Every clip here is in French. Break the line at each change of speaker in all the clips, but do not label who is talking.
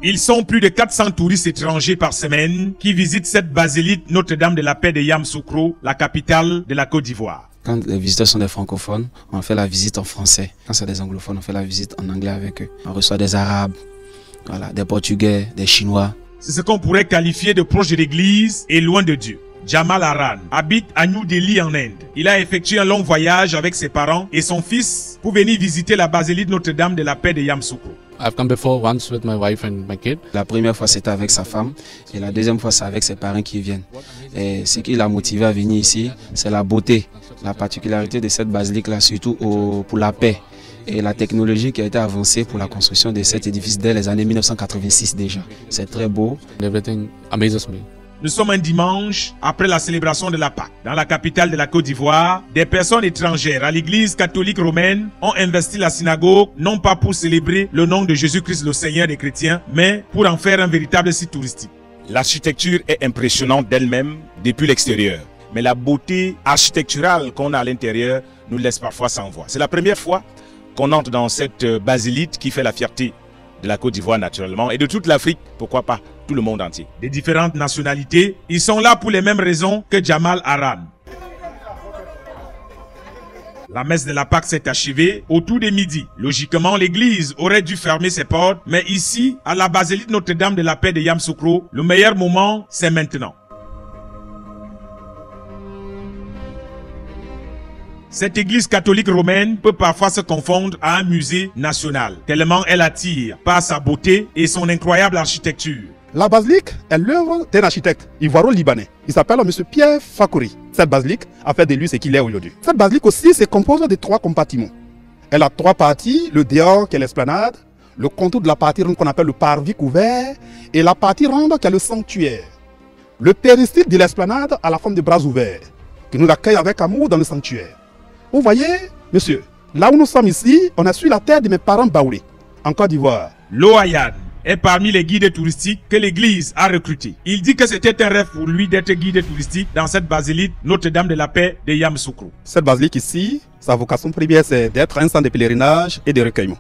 Ils sont plus de 400 touristes étrangers par semaine qui visitent cette basilique Notre-Dame de la Paix de Yamoussoukro, la capitale de la Côte d'Ivoire.
Quand les visiteurs sont des francophones, on fait la visite en français. Quand c'est des anglophones, on fait la visite en anglais avec eux. On reçoit des arabes, voilà, des portugais, des chinois.
C'est ce qu'on pourrait qualifier de proche de l'église et loin de Dieu. Jamal Aran habite à New Delhi en Inde. Il a effectué un long voyage avec ses parents et son fils pour venir visiter la basilique Notre-Dame de la Paix de Yamoussoukro.
I've come before once with my wife and my kid.
La première fois c'était avec sa femme et la deuxième fois c'est avec ses parents qui viennent. Et ce qui l'a motivé à venir ici, c'est la beauté, la particularité de cette basilique-là, surtout pour la paix. Et la technologie qui a été avancée pour la construction de cet édifice dès les années 1986 déjà. C'est très beau.
Everything amazes me.
Nous sommes un dimanche après la célébration de la Pâque. Dans la capitale de la Côte d'Ivoire, des personnes étrangères à l'église catholique romaine ont investi la synagogue non pas pour célébrer le nom de Jésus-Christ le Seigneur des chrétiens, mais pour en faire un véritable site touristique.
L'architecture est impressionnante d'elle-même depuis l'extérieur. Mais la beauté architecturale qu'on a à l'intérieur nous laisse parfois sans voix. C'est la première fois qu'on entre dans cette basilique qui fait la fierté de la Côte d'Ivoire naturellement et de toute l'Afrique, pourquoi pas tout le monde entier.
Des différentes nationalités, ils sont là pour les mêmes raisons que Jamal Aran. La messe de la Pâque s'est achevée autour de midi. Logiquement, l'église aurait dû fermer ses portes, mais ici, à la basilique Notre-Dame de la Paix de Yamoussoukro, le meilleur moment, c'est maintenant. Cette église catholique romaine peut parfois se confondre à un musée national, tellement elle attire par sa beauté et son incroyable architecture.
La basilique est l'œuvre d'un architecte ivoiro-libanais. Il s'appelle M. Pierre Fakouri. Cette basilique a fait de lui ce qu'il est aujourd'hui. Cette basilique aussi se compose de 3 compartiments. Elle a 3 parties, le dehors qui est l'esplanade, le contour de la partie ronde qu'on appelle le parvis couvert et la partie ronde qui est le sanctuaire. Le péristyle de l'esplanade a la forme de bras ouverts, qui nous accueille avec amour dans le sanctuaire. Vous voyez, monsieur, là où nous sommes ici, on est sur la terre de mes parents baoulés, en Côte d'Ivoire.
Loayan est parmi les guides touristiques que l'église a recrutés. Il dit que c'était un rêve pour lui d'être guide touristique dans cette basilique Notre-Dame de la Paix de Yamoussoukro.
Cette basilique ici, sa vocation première c'est d'être un centre de pèlerinage et de recueillement,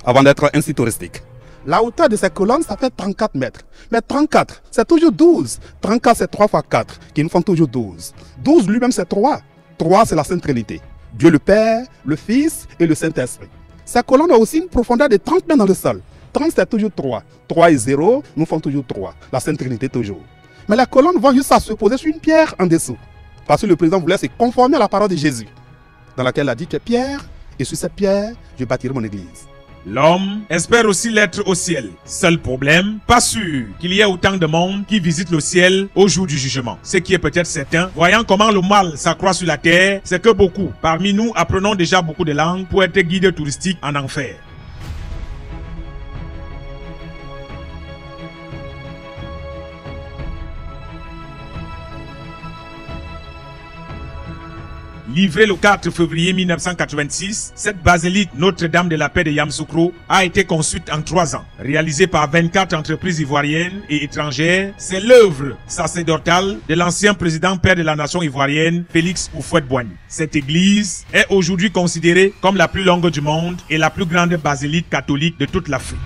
avant d'être un site touristique. La hauteur de ces colonnes, ça fait 34 mètres. Mais 34, c'est toujours 12. 34, c'est 3 fois 4, qui nous font toujours 12. 12 lui-même, c'est 3. 3, c'est la Sainte Trinité. Dieu le Père, le Fils et le Saint-Esprit. Ces colonnes ont aussi une profondeur de 30 mètres dans le sol. 30 c'est toujours 3. 3 et 0 nous font toujours 3. La Sainte Trinité toujours. Mais les colonnes vont juste se poser sur une pierre en dessous. Parce que le président voulait se conformer à la parole de Jésus, dans laquelle il a dit que Pierre, et sur cette pierre, je bâtirai mon église.
L'homme espère aussi l'être au ciel. Seul problème, pas sûr qu'il y ait autant de monde qui visite le ciel au jour du jugement. Ce qui est peut-être certain, voyant comment le mal s'accroît sur la terre, c'est que beaucoup, parmi nous, apprenons déjà beaucoup de langues pour être guides touristiques en enfer. Livrée le 4 février 1986, cette basilique Notre-Dame de la Paix de Yamoussoukro a été construite en 3 ans. Réalisée par 24 entreprises ivoiriennes et étrangères, c'est l'œuvre sacerdotale de l'ancien président père de la nation ivoirienne, Félix Houphouët-Boigny. Cette église est aujourd'hui considérée comme la plus longue du monde et la plus grande basilique catholique de toute l'Afrique.